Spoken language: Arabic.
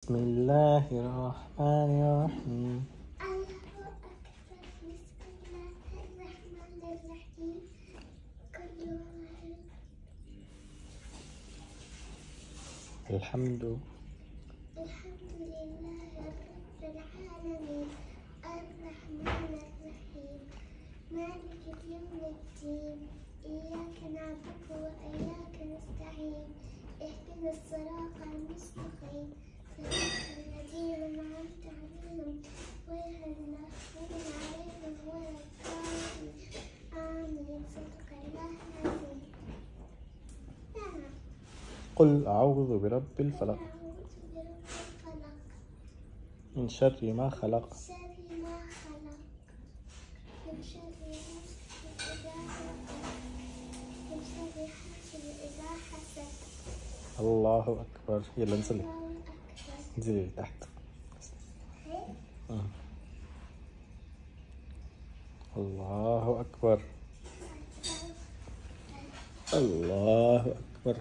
بسم الله الرحمن الرحيم. الله أكبر. بسم الله الرحمن الرحيم. الحمد لله رب العالمين الرحمن الرحيم مالك يوم الدين إياك نعبد وإياك نستعين اهدنا الصراط المستقيم صراط الذين أنعمت عليهم غير المغضوب عليهم ولا الضالين آمين. صدق الله العظيم. قل أعوذ برب الفلق من شر ما خلق من شر حاسد إذا حسد. الله أكبر. يلا انزلي الله أكبر. انزلي تحت. الله أكبر. الله أكبر.